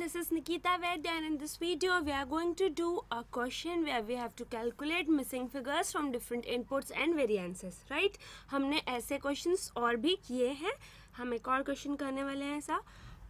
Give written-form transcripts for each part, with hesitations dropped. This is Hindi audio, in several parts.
this is Nikita Vaid, and in this video we are going to do a question where we have to calculate missing figures from different inputs and variances, right? हमने ऐसे questions और भी किए हैं, हम एक और question करने वाले हैं ऐसा.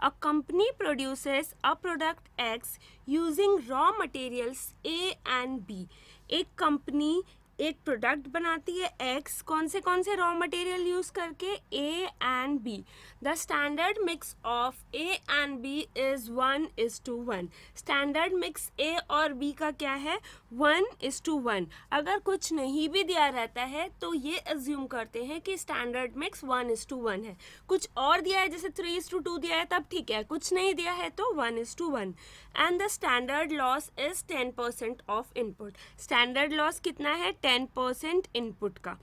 A company produces a product X using raw materials A and B. एक company एक प्रोडक्ट बनाती है X कौन से रॉ मटेरियल यूज़ करके A and B. The standard mix of A and B is 1:1. Standard mix A और B का क्या है 1:1. अगर कुछ नहीं भी दिया रहता है तो ये अज्यूम करते हैं कि स्टैंडर्ड मिक्स 1:1 है. कुछ और दिया है जैसे 3:2 दिया है तब ठीक है, कुछ नहीं दिया है तो 1:1. And the standard loss is 10% of input. Standard loss कितना है 10% इनपुट का.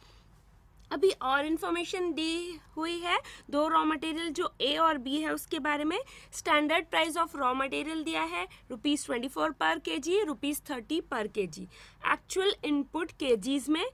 अभी और इन्फॉर्मेशन दी हुई है दो रॉ मटेरियल जो ए और बी है उसके बारे में. Standard price of raw material दिया है ₹24 पर kg, ₹30 पर kg. एक्चुअल इनपुट kgs में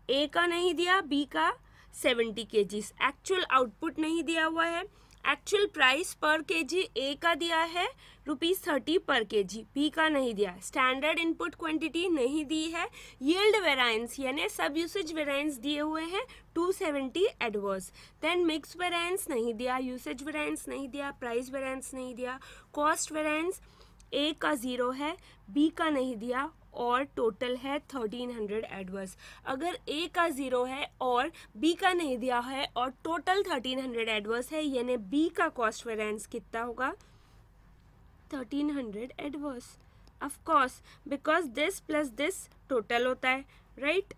ए का नहीं दिया, बी का 70 kgs. एक्चुअल आउटपुट नहीं दिया हुआ है. एक्चुअल प्राइस पर केजी ए का दिया है ₹30 पर kg, बी का नहीं दिया. स्टैंडर्ड इनपुट क्वांटिटी नहीं दी है. यील्ड वेराइंस यानी सब यूसेज वेराइंस दिए हुए हैं 270 एडवर्स. देन मिक्स वेराइंस नहीं दिया, यूसेज वेराइंस नहीं दिया, प्राइस वेराइंस नहीं दिया. कॉस्ट वेराइंस ए का 0 है, बी का नहीं दिया और टोटल है 1300 एडवर्स. अगर ए का 0 है और बी का नहीं दिया है और टोटल 1300 एडवर्स है यानी बी का कॉस्ट वेरिएंस कितना होगा 1300 adverse. Of course because this plus this total होता है, राइट.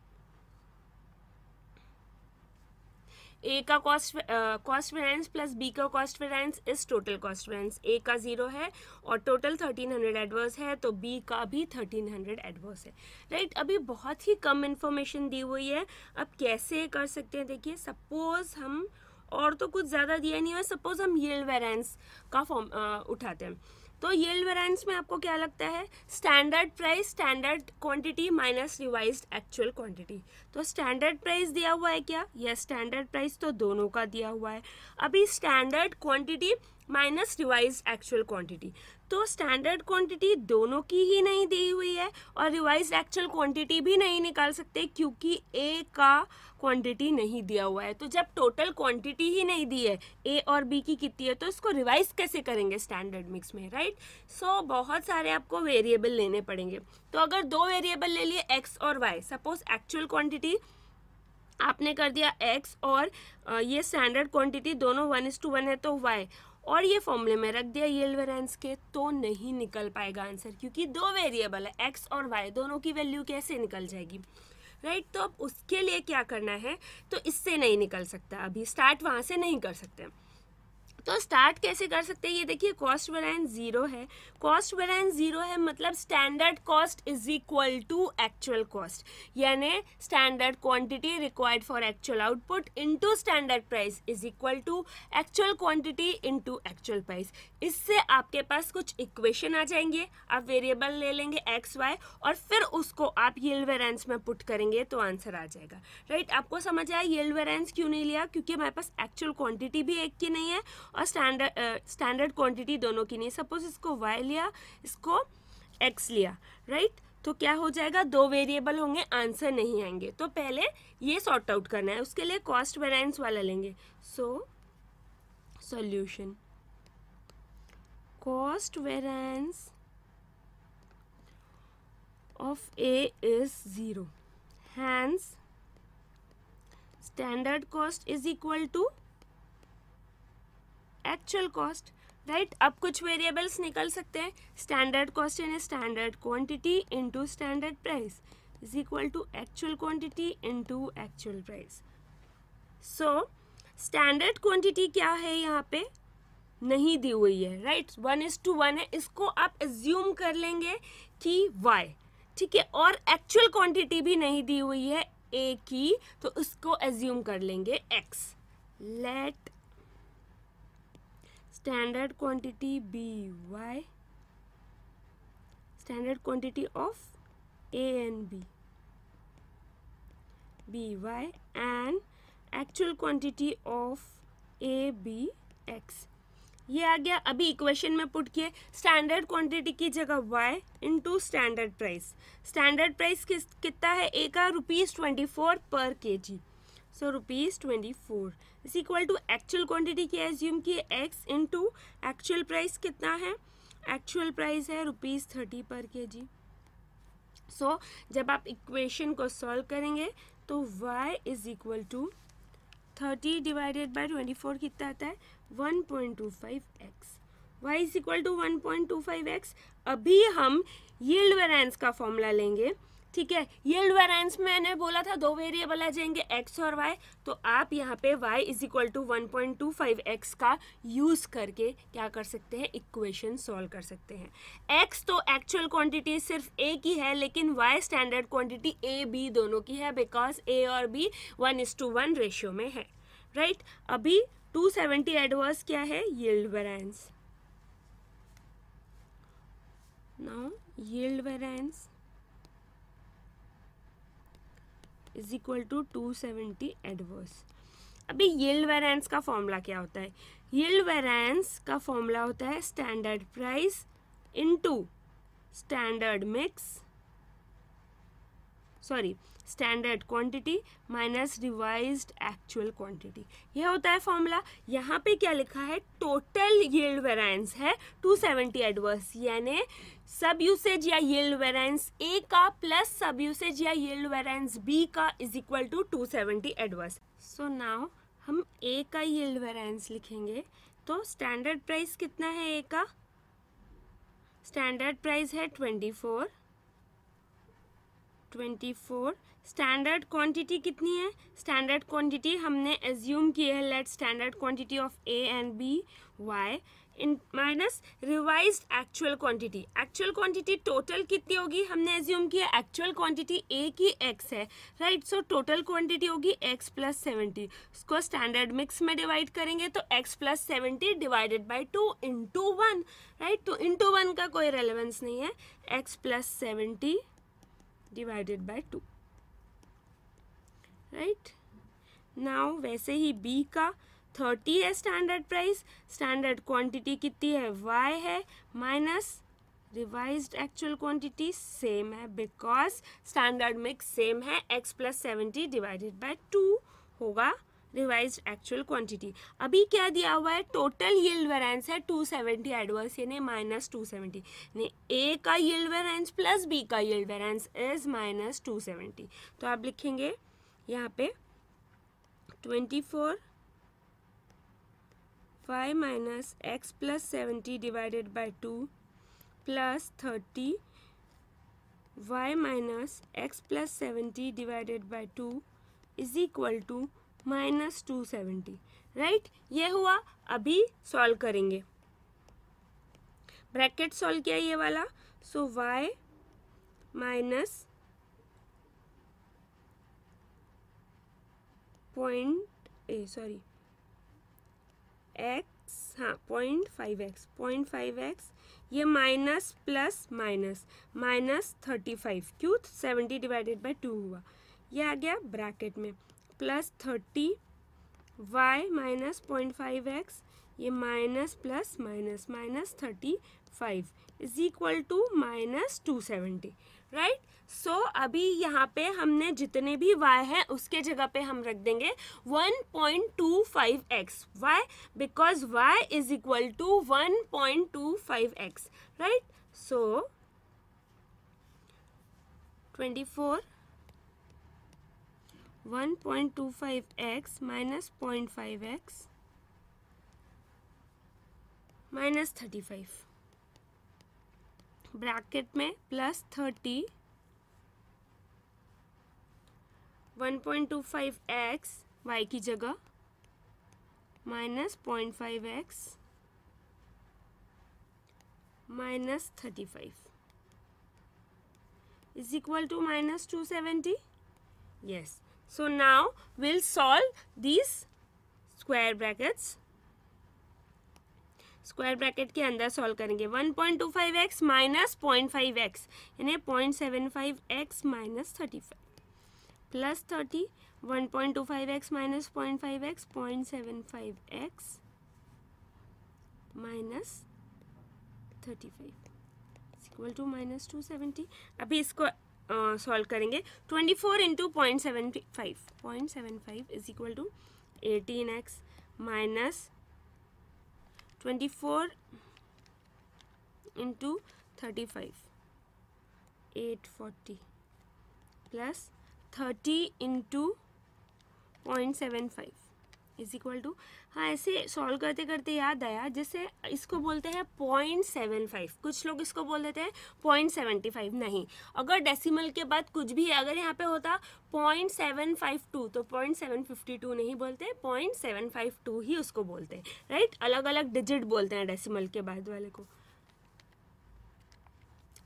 ए का कॉस्ट वेरिएंस प्लस बी का cost variance is total cost variance. A का 0 है और टोटल 1300 एडवर्स है तो बी का भी 1300 एडवर्स है, राइट. अभी बहुत ही कम इन्फॉर्मेशन दी हुई है. अब कैसे कर सकते हैं देखिए. सपोज हम और तो कुछ ज़्यादा दिया नहीं है, सपोज हम यील्ड वेरिएंस का फॉर्म उठाते हैं. तो यील्ड वेरिएंस में आपको क्या लगता है standard price standard quantity minus revised actual quantity. तो स्टैंडर्ड प्राइस दिया हुआ है क्या, यह स्टैंडर्ड प्राइस तो दोनों का दिया हुआ है. अभी standard quantity minus revised actual quantity, तो स्टैंडर्ड क्वांटिटी दोनों की ही नहीं दी हुई है और रिवाइज्ड एक्चुअल क्वांटिटी भी नहीं निकाल सकते क्योंकि ए का क्वांटिटी नहीं दिया हुआ है. तो जब टोटल क्वांटिटी ही नहीं दी है ए और बी की कितनी है तो इसको रिवाइज कैसे करेंगे स्टैंडर्ड मिक्स में, राइट. सो बहुत सारे आपको वेरिएबल लेने पड़ेंगे. तो अगर दो वेरिएबल ले लिए एक्स और वाई, सपोज एक्चुअल क्वांटिटी आपने कर दिया एक्स और ये स्टैंडर्ड क्वांटिटी दोनों 1:1 है तो वाई, और ये फॉर्मूले में रख दिया यील्ड वेरिएंस के, तो नहीं निकल पाएगा आंसर क्योंकि दो वेरिएबल है एक्स और वाई, दोनों की वैल्यू कैसे निकल जाएगी, राइट. तो अब उसके लिए क्या करना है, तो इससे नहीं निकल सकता. अभी स्टार्ट वहाँ से नहीं कर सकते. तो स्टार्ट कैसे कर सकते हैं ये देखिए. कॉस्ट वेरिएंस 0 है, कॉस्ट वेरिएंस 0 है मतलब standard cost is equal to actual cost, यानी standard quantity required for actual output into standard price is equal to actual quantity into actual price. इससे आपके पास कुछ इक्वेशन आ जाएंगे. आप वेरिएबल ले लेंगे एक्स वाई और फिर उसको आप यील्ड वेरिएंस में पुट करेंगे तो आंसर आ जाएगा, राइट. आपको समझ आया यील्ड वेरिएंस क्यों नहीं लिया, क्योंकि हमारे पास एक्चुअल क्वांटिटी भी एक की नहीं है और स्टैंडर्ड क्वांटिटी दोनों की नहीं. सपोज इसको y लिया, इसको x लिया, राइट. तो क्या हो जाएगा, दो वेरिएबल होंगे, आंसर नहीं आएंगे. तो पहले ये सॉर्ट आउट करना है, उसके लिए कॉस्ट वेरिएंस वाला लेंगे. So solution cost variance of A is 0, hence standard cost is equal to actual cost, right. अब कुछ वेरिएबल्स निकल सकते हैं. स्टैंडर्ड कॉस्ट यानी standard quantity into standard price is equal to actual quantity into actual price. So standard quantity क्या है यहाँ पे नहीं दी हुई है, राइट. 1:1 है, इसको आप एज्यूम कर लेंगे कि y, ठीक है. और एक्चुअल क्वांटिटी भी नहीं दी हुई है a की, तो उसको एज्यूम कर लेंगे x. Let standard quantity by standard quantity of A and B by and actual quantity of A B x. ये आ गया। अभी इक्वेशन में पुट किए स्टैंडर्ड क्वांटिटी की जगह y into standard price. Standard price कितना है ए का ₹24 पर kg, so ₹24 is equal to actual quantity की एज्यूम किए x इंटू एक्चुअल प्राइस कितना है, एक्चुअल प्राइस है ₹30 पर kg। सो जब आप इक्वेशन को सॉल्व करेंगे तो y is equal to 30 divided by 24 कितना आता है 1.25x। y is equal to 1.25x। अभी हम यील्ड वेरिएंस का फॉर्मूला लेंगे, ठीक है। यील्ड वेरिएंस मैंने बोला था दो वेरिएबल आ जाएंगे x और y, तो आप यहाँ पे y is equal to 1.25x का यूज करके क्या कर सकते हैं, इक्वेशन सॉल्व कर सकते हैं। x तो एक्चुअल क्वांटिटी सिर्फ a की है, लेकिन y standard quantity a b दोनों की है, बिकॉज a और b 1:1 रेशियो में है, राइट। अभी 270 एडवर्स क्या है, yield variance. Now yield variance is equal to 270 adverse. अभी यील्ड वेरिएंस का फॉर्मूला क्या होता है, यील्ड वेरिएंस का फॉर्मूला होता है standard price into standard mix, sorry standard quantity minus revised actual quantity, यह होता है फॉर्मूला। यहाँ पे क्या लिखा है, टोटल यील्ड वेरिएंस है 270 एडवर्स, यानी सब यूसेज या यील्ड वेरिएंस ए का प्लस सब यूसेज या यील्ड वेरिएंस बी का is equal to 270 adverse. So now हम ए का यील्ड वेरिएंस लिखेंगे, तो स्टैंडर्ड प्राइस कितना है ए का, स्टैंडर्ड प्राइस है 24। स्टैंडर्ड क्वांटिटी कितनी है, स्टैंडर्ड क्वांटिटी हमने एज्यूम की है, let standard quantity of A and B y इन minus revised actual quantity. Actual quantity total कितनी होगी, हमने एज्यूम किया एक्चुअल क्वांटिटी ए की x है, राइट। सो टोटल क्वांटिटी होगी x प्लस 70, उसको स्टैंडर्ड मिक्स में डिवाइड करेंगे तो x plus 70 divided by 2 into 1, right. तो इंटू 1 का कोई रेलेवेंस नहीं है, x plus 70 divided by 2, right. Now वैसे ही b का 30 है स्टैंडर्ड प्राइस, स्टैंडर्ड क्वांटिटी कितनी है y है, minus revised actual quantity same है, बिकॉज स्टैंडर्ड मिक्स सेम है, x प्लस 70 डिवाइडेड बाय 2 होगा रिवाइज्ड एक्चुअल क्वांटिटी। अभी क्या दिया हुआ है, टोटल यील्ड वेरिएंस है 270 एडवर्स, यानी माइनस 270, यानी ए का यील्ड वेरिएंस प्लस बी का यील्ड वेरिएंस इज माइनस 270। तो आप लिखेंगे यहाँ पे 24 y minus x plus 70 divided by 2 plus 30 y minus x plus 70 divided by 2 is equal to minus 270, right. ये हुआ। अभी सॉल्व करेंगे, ब्रैकेट सॉल्व किया ये वाला, सो y माइनस x, हाँ 0.5x, ये माइनस प्लस माइनस माइनस 35, क्यों 70 डिवाइडेड बाई 2 हुआ, ये आ गया ब्रैकेट में, प्लस 30 y माइनस 0.5x, ये minus plus minus minus 35 is equal to minus 270, right. So अभी यहाँ पे हमने जितने भी y है उसके जगह पे हम रख देंगे 1.25x, y, because y is equal to 1.25x, right. So 24 1.25x minus 0.5x minus 35, bracket में प्लस 30 1.25x y की जगह minus 0.5x minus 35 is equal to minus 270. Yes. So now we'll solve these square brackets. Square bracket के अंदर सॉल्व करेंगे 1.25x माइनस 0.5x यानी 0.75x minus 35 plus 30 1.25x minus 0.5x 0.75x minus 35 equal to minus 270। अभी इसको सॉल्व करेंगे। 24 into 0.75 is equal to 18x minus 24 into 35 840 plus 30 into 0.75 is equal to, हाँ ऐसे सॉल्व करते करते याद आया, जैसे इसको बोलते हैं 0.75, कुछ लोग इसको बोल देते हैं 0.75। नहीं, अगर डेसिमल के बाद कुछ भी अगर यहाँ पे होता 0.752 तो 0.752 नहीं बोलते, 0.752 ही उसको बोलते हैं, राइट। अलग अलग डिजिट बोलते हैं डेसिमल के बाद वाले को।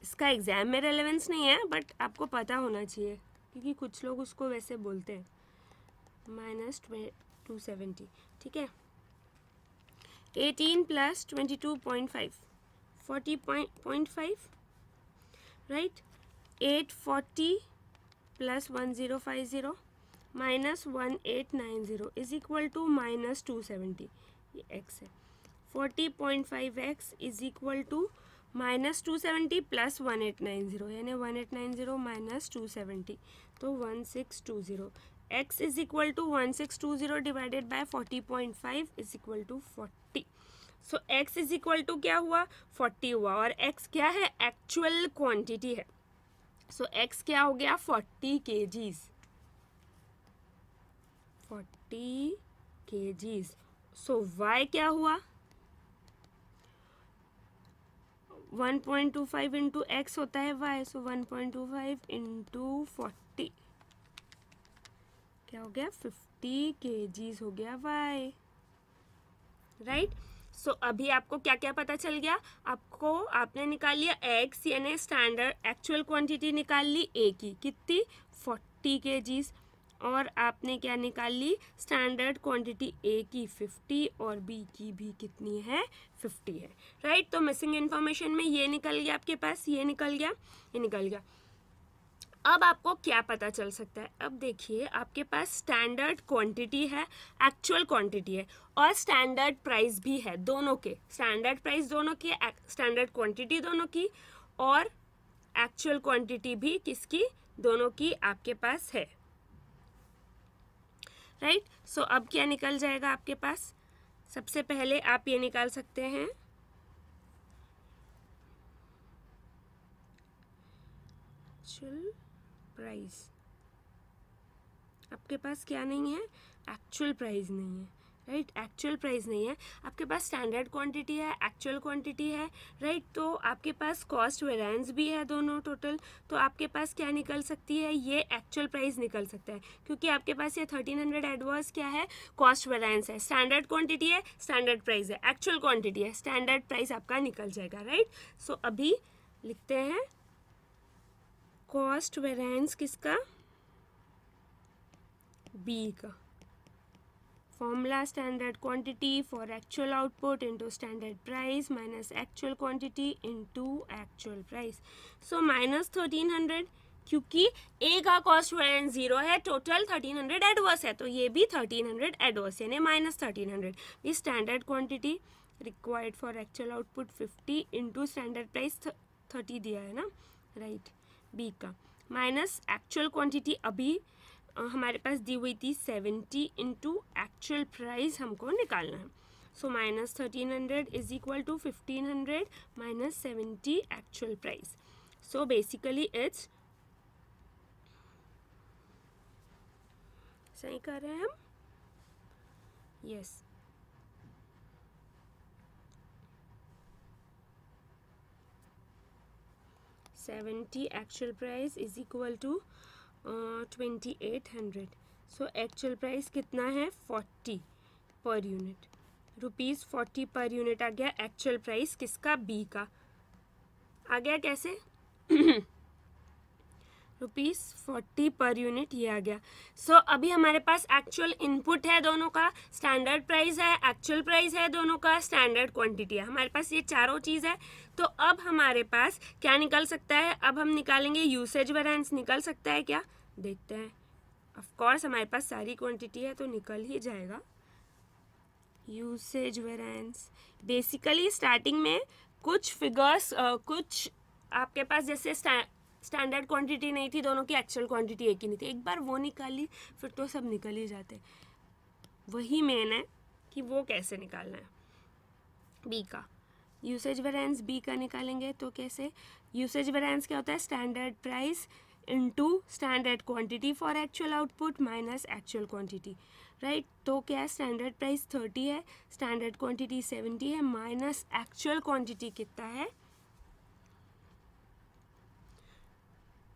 इसका एग्जाम में रेलेवेंस नहीं है, बट आपको पता होना चाहिए क्योंकि कुछ लोग उसको वैसे बोलते हैं। माइनस 270, ठीक है। 18 plus 22.5 40.5, right. 840 plus 1050 minus 1890 is equal to minus 270, ये x है। 40.5x is equal to minus 270 plus 1890, यानी 1890 माइनस 270 तो 1620। x is equal to 1620 divided by 40.5 is equal to 40। So x is equal to क्या हुआ, 40 हुआ, और x क्या है, एक्चुअल क्वांटिटी है। सो x क्या हो गया, 40 kgs, 40 kgs। सो y क्या हुआ, 1.25 इंटू एक्स होता है y, सो 1.25 इंटू 40 क्या हो गया, 50 kgs हो गया y, राइट। सो अभी आपको क्या क्या पता चल गया, आपने निकाल लिया x यानी स्टैंडर्ड एक्चुअल क्वांटिटी निकाल ली a की, कितनी, 40 kgs, और आपने क्या निकाल ली, स्टैंडर्ड क्वांटिटी a की 50 और b की भी कितनी है, 50 है, राइट। तो मिसिंग इन्फॉर्मेशन में ये निकल गया आपके पास, ये निकल गया, ये निकल गया। अब आपको क्या पता चल सकता है, अब देखिए आपके पास स्टैंडर्ड क्वांटिटी है, एक्चुअल क्वांटिटी है, और स्टैंडर्ड प्राइस भी है, दोनों के, स्टैंडर्ड प्राइस दोनों की, स्टैंडर्ड क्वांटिटी दोनों की, और एक्चुअल क्वांटिटी भी किसकी, दोनों की आपके पास है, राइट। सो अब क्या निकल जाएगा आपके पास, सबसे पहले आप ये निकाल सकते हैं एक्चुअल प्राइस। आपके पास क्या नहीं है, एक्चुअल प्राइस नहीं है, राइट, एक्चुअल प्राइस नहीं है, आपके पास स्टैंडर्ड क्वांटिटी है, एक्चुअल क्वांटिटी है, राइट। तो आपके पास कॉस्ट वेरिएंस भी है दोनों टोटल, तो आपके पास क्या निकल सकती है, ये एक्चुअल प्राइस निकल सकता है, क्योंकि आपके पास ये 1300 एडवर्स क्या है, कॉस्ट वेरिएंस है, स्टैंडर्ड क्वांटिटी है, स्टैंडर्ड प्राइस है, एक्चुअल क्वांटिटी है, स्टैंडर्ड प्राइस आपका निकल जाएगा, राइट। सो अभी लिखते हैं कॉस्ट वेरिएंस किसका, बी का। Formula standard quantity for actual output into standard price minus actual quantity into actual price. So minus 1300, क्योंकि ए का कॉस्ट वेरिएंस 0 है, टोटल 1300 एडवर्स है, तो ये भी 1300 एडवर्स यानी माइनस 1300। ये standard quantity required for actual output 50 into standard price 30 दिया है ना, राइट, बी का, माइनस एक्चुअल क्वांटिटी अभी हमारे पास दी हुई थी 70 इंटू एक्चुअल प्राइस हमको निकालना है। So minus 1300 is equal to 1500 minus 70 actual price. So basically it's, सही कर रहे हैं हम, yes, seventy actual price is equal to 2800। So actual price कितना है, 40 per unit, rupees 40 per unit आ गया एक्चुअल प्राइस किसका, बी का। आ गया कैसे रुपीज़ 40 पर यूनिट, ये आ गया। सो अभी हमारे पास एक्चुअल इनपुट है दोनों का, स्टैंडर्ड प्राइस है, एक्चुअल प्राइस है दोनों का, स्टैंडर्ड क्वांटिटी है, हमारे पास ये चारों चीज़ है। तो अब हमारे पास क्या निकल सकता है, अब हम निकालेंगे यूसेज वेरिएंस, निकल सकता है क्या, देखते हैं। ऑफ कोर्स हमारे पास सारी क्वांटिटी है तो निकल ही जाएगा। यूसेज वेरिएंस, बेसिकली स्टार्टिंग में कुछ फिगर्स कुछ आपके पास जैसे स्टैंडर्ड क्वांटिटी नहीं थी, दोनों की एक्चुअल क्वांटिटी एक ही नहीं थी, एक बार वो निकाली फिर तो सब निकल ही जाते। वही मेन है कि वो कैसे निकालना है। बी का यूसेज वेरिएंस बी का निकालेंगे तो कैसे, यूसेज वेरिएंस क्या होता है, standard price into standard quantity for actual output minus actual quantity, right. तो क्या है, स्टैंडर्ड प्राइस 30 है, स्टैंडर्ड क्वांटिटी 70 है, माइनस एक्चुअल क्वांटिटी कितना है,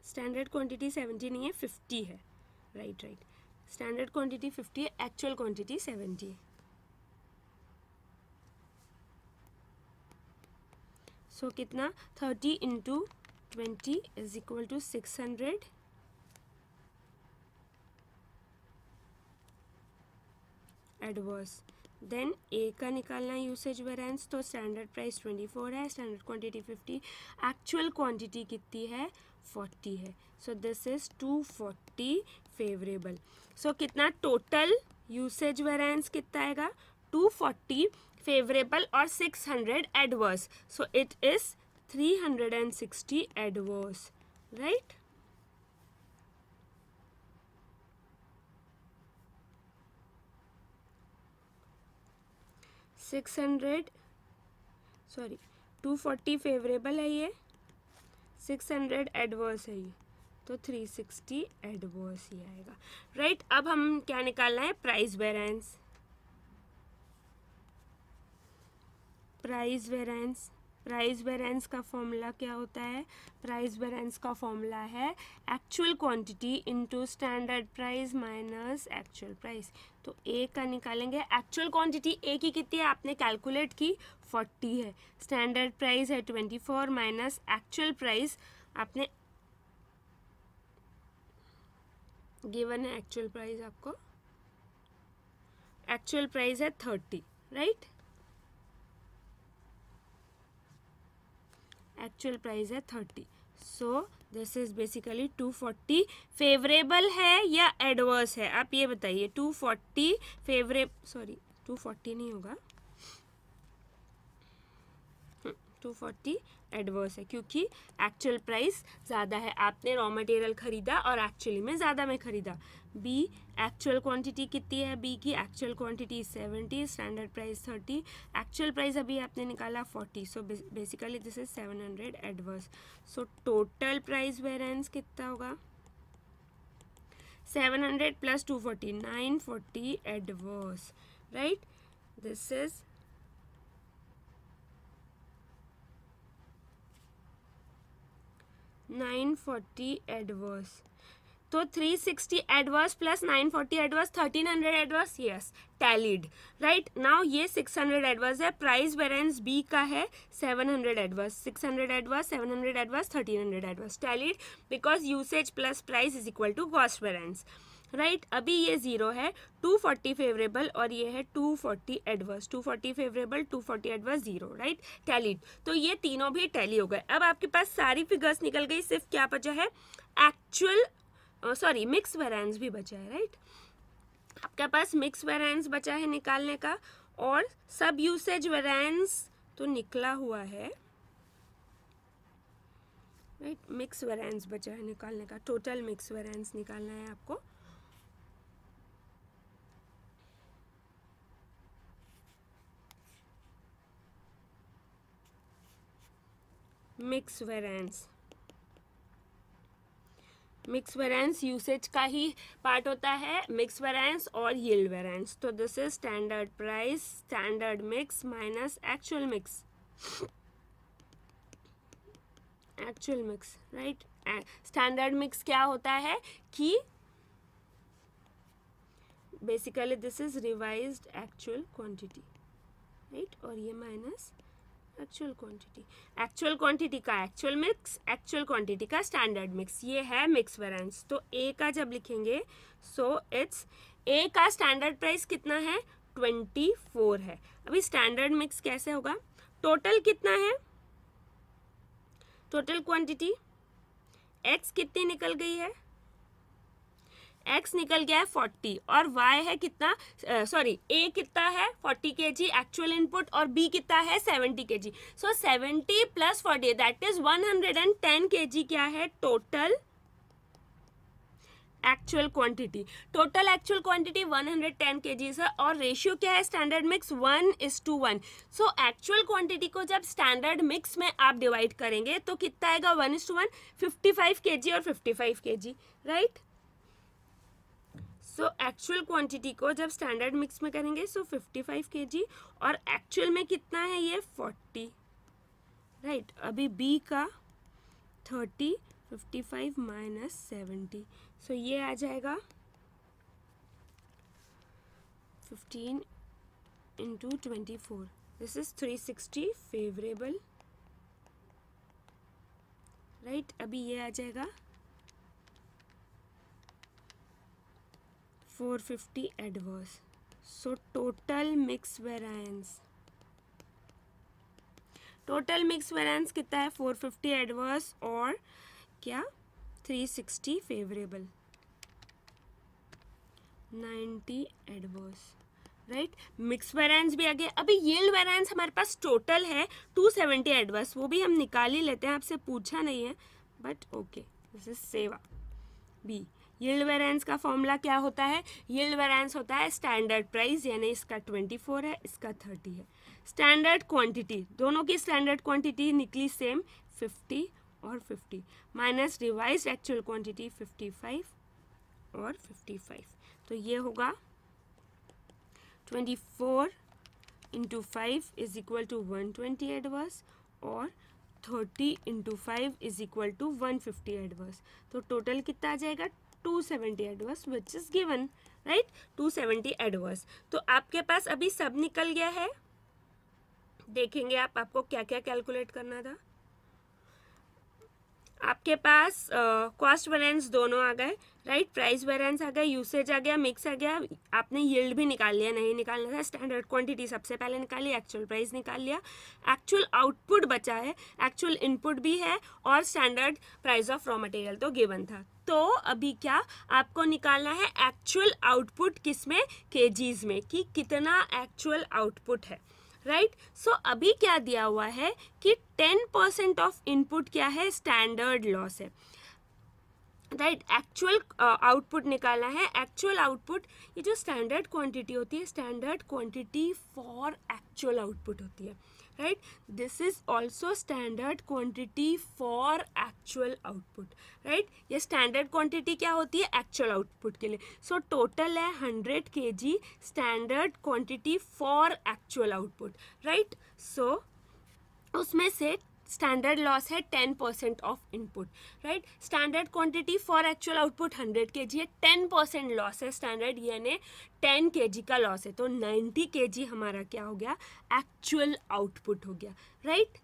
स्टैंडर्ड क्वांटिटी 70 नहीं है 50 है, राइट। स्टैंडर्ड क्वांटिटी 50 है, एक्चुअल क्वांटिटी 70 है। सो कितना, 30 into 20 is equal to 600 adverse. Then A का निकालना है यूसेज वेरिएंस, तो स्टैंडर्ड प्राइस 24 है, स्टैंडर्ड क्वांटिटी 50, एक्चुअल क्वांटिटी कितनी है 40 है। So this is 240 favourable. So कितना टोटल यूसेज वेरिएंस कितना आएगा, 240 फेवरेबल और 600 adverse, so it is 360 adverse, right. Sorry 240 favourable है ये, 600 एडवर्स है ये, तो 360 एडवर्स ही आएगा, राइट। अब हम क्या निकालना है, प्राइस वेरिएंस। प्राइस वेरिएंस का फॉर्मूला क्या होता है, प्राइस वेरिएंस का फॉर्मूला है actual quantity into standard price minus actual price. तो ए का निकालेंगे, एक्चुअल क्वांटिटी ए की कितनी है आपने कैलकुलेट की 40 है, स्टैंडर्ड प्राइस है 24 माइनस एक्चुअल प्राइस आपने गिवन है, एक्चुअल प्राइस आपको एक्चुअल प्राइस है 30, राइट। एक्चुअल प्राइस है 30, सो दिस इज बेसिकली 240 फेवरेबल है या एडवर्स है, आप ये बताइए। 240 सॉरी 240 नहीं होगा, 240 एडवर्स है क्योंकि एक्चुअल प्राइस ज़्यादा है, आपने रॉ मटेरियल खरीदा और एक्चुअली में ज़्यादा में खरीदा। बी एक्चुअल क्वांटिटी कितनी है, बी की actual quantity 70, standard price 30, actual price अभी आपने निकाला 40, so basically this is 700 adverse. So total price variance कितना होगा, 700 plus 240 940 adverse, right. This is 940 adverse, तो 360 adverse plus 940 adverse 1300 adverse, yes tallied, right. Now ये 600 एडवर्स है, प्राइस वेरिएंस बी का है 700 adverse, 600 adverse 700 adverse 1300 adverse tallied, because usage plus price is equal to cost variance, right. अभी ये 0 है, 240 फेवरेबल और ये है 240 adverse, 240 favourable 240 adverse 0, right tallied. तो ये तीनों भी टैली हो गए। अब आपके पास सारी फिगर्स निकल गई, सिर्फ क्या बचा है, एक्चुअल सॉरी मिक्स वेरिएंस भी बचा है, राइट। आपके पास मिक्स वेरिएंस बचा है निकालने का, और सब यूसेज वेरिएंस तो निकला हुआ है, राइट। मिक्स वेरिएंस बचा है निकालने का, टोटल मिक्स वेरिएंस निकालना है आपको। मिक्स वेरिएंस यूसेज का ही पार्ट होता है, मिक्स वेरिएंस और यील्ड वेरिएंस। तो this is standard price, standard mix minus actual mix, right. Standard mix क्या होता है कि basically this is revised actual quantity, right, और ये माइनस एक्चुअल क्वांटिटी का एक्चुअल मिक्स, एक्चुअल क्वांटिटी का स्टैंडर्ड मिक्स, ये है मिक्स वेरिएंस। तो ए का जब लिखेंगे, सो इट्स ए का स्टैंडर्ड प्राइस कितना है 24 है। अभी स्टैंडर्ड मिक्स कैसे होगा, टोटल कितना है, टोटल क्वांटिटी एक्स कितनी निकल गई है, x निकल गया है 40 और y है कितना, सॉरी a कितना है 40 kg एक्चुअल इनपुट और b कितना है 70 kg. So 70 plus 40 that is 110 kg क्या है total actual quantity. Total actual quantity 110 kg है और रेशियो क्या है standard mix 1:1. So actual quantity को जब स्टैंडर्ड मिक्स में आप डिवाइड करेंगे तो कितना आएगा 1:1, 55 kg और 55 kg, right. So actual quantity को जब स्टैंडर्ड मिक्स में करेंगे सो 55 kg और एक्चुअल में कितना है ये 40, राइट. अभी बी का 30, 55 माइनस 70, सो ये आ जाएगा 15 into 24. This is 360 favourable, right. अभी ये आ जाएगा 450 adverse. So total mix variance, total mix variance कितना है 450 एडवर्स और क्या 360 favourable, 90 adverse, right. Mix variance भी आ गया. अभी यील्ड वेरिएंस हमारे पास टोटल है 270 एडवर्स, वो भी हम निकाल ही लेते हैं, आपसे पूछा नहीं है बट ओके. दिस इज सेवा बी. यील्ड वेरिएंस का फॉर्मूला क्या होता है, यील्ड वेरिएंस होता है स्टैंडर्ड प्राइस, यानी इसका 24 है इसका 30 है. स्टैंडर्ड क्वांटिटी, दोनों की स्टैंडर्ड क्वांटिटी निकली सेम 50 और 50 माइनस रिवाइज्ड एक्चुअल क्वांटिटी 55 और 55. तो ये होगा 24 into 5 is equal to 120 adverse और 30 into 5 is equal to 150 adverse. तो टोटल कितना आ जाएगा 270 adverse which is given, right. 270 adverse. तो आपके पास अभी सब निकल गया है. देखेंगे आप, आपको क्या क्या कैलकुलेट करना था. आपके पास कॉस्ट वेरिएंस दोनों आ गए, राइट. प्राइस वेरिएंस आ गया, यूसेज आ गया, मिक्स आ गया. आपने यील्ड भी निकाल लिया, नहीं निकालना था. स्टैंडर्ड क्वांटिटी सबसे पहले निकाली, एक्चुअल प्राइस निकाल लिया, एक्चुअल आउटपुट बचा है, एक्चुअल इनपुट भी है और standard price of raw material तो गिवन था. तो अभी क्या आपको निकालना है एक्चुअल आउटपुट किसमें, केजीज में, कि कितना एक्चुअल आउटपुट है, राइट. सो अभी क्या दिया हुआ है कि 10% ऑफ इनपुट क्या है स्टैंडर्ड लॉस है, राइट. एक्चुअल आउटपुट निकालना है. एक्चुअल आउटपुट, ये जो स्टैंडर्ड क्वांटिटी होती है standard quantity for actual output होती है, right. This is also standard quantity for actual output, right. ये स्टैंडर्ड क्वांटिटी क्या होती है एक्चुअल आउटपुट के लिए. सो टोटल है 100 kg standard quantity for actual output, right. So उसमें से स्टैंडर्ड लॉस है 10% of input, right. Standard quantity for actual output 100 kg है, 10% लॉस है स्टैंडर्ड, यानी 10 kg का लॉस है. तो 90 kg हमारा क्या हो गया एक्चुअल आउटपुट हो गया, राइट.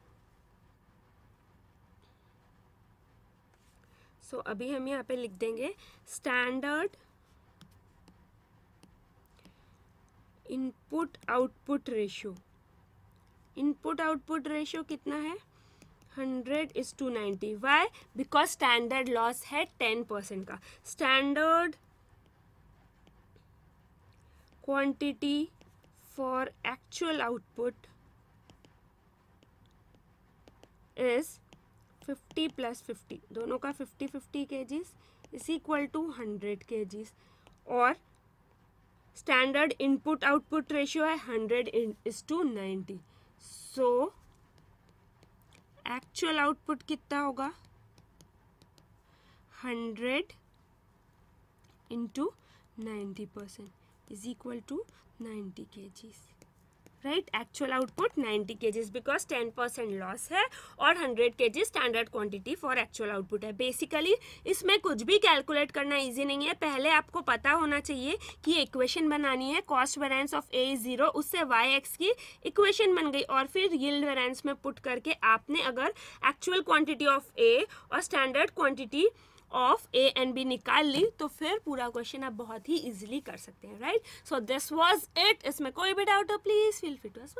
सो अभी हम यहाँ पे लिख देंगे standard input output ratio. Input output ratio कितना है 100:90. वाई? बिकॉज स्टैंडर्ड लॉस है 10% का. Standard quantity for actual output is 50 plus 50, दोनों का 50 kgs is equal to 100 kgs. और स्टैंडर्ड इनपुट आउटपुट रेशियो है 100:90. सो एक्चुअल आउटपुट कितना होगा 100 into 90% is equal to 90 kgs, right. Actual output 90 kgs because 10% loss है और 100 kg standard quantity for actual output है. बेसिकली इसमें कुछ भी कैलकुलेट करना इजी नहीं है. पहले आपको पता होना चाहिए कि इक्वेशन बनानी है कॉस्ट वेरिएंस ऑफ ए 0, उससे वाई एक्स की इक्वेशन बन गई और फिर यील्ड वेरिएंस में पुट करके आपने अगर एक्चुअल क्वांटिटी ऑफ ए और standard quantity of A and B निकाल ली तो फिर पूरा क्वेश्चन आप बहुत ही इजीली कर सकते हैं, right. So this was it. इसमें कोई भी डाउट हो please feel free to ask.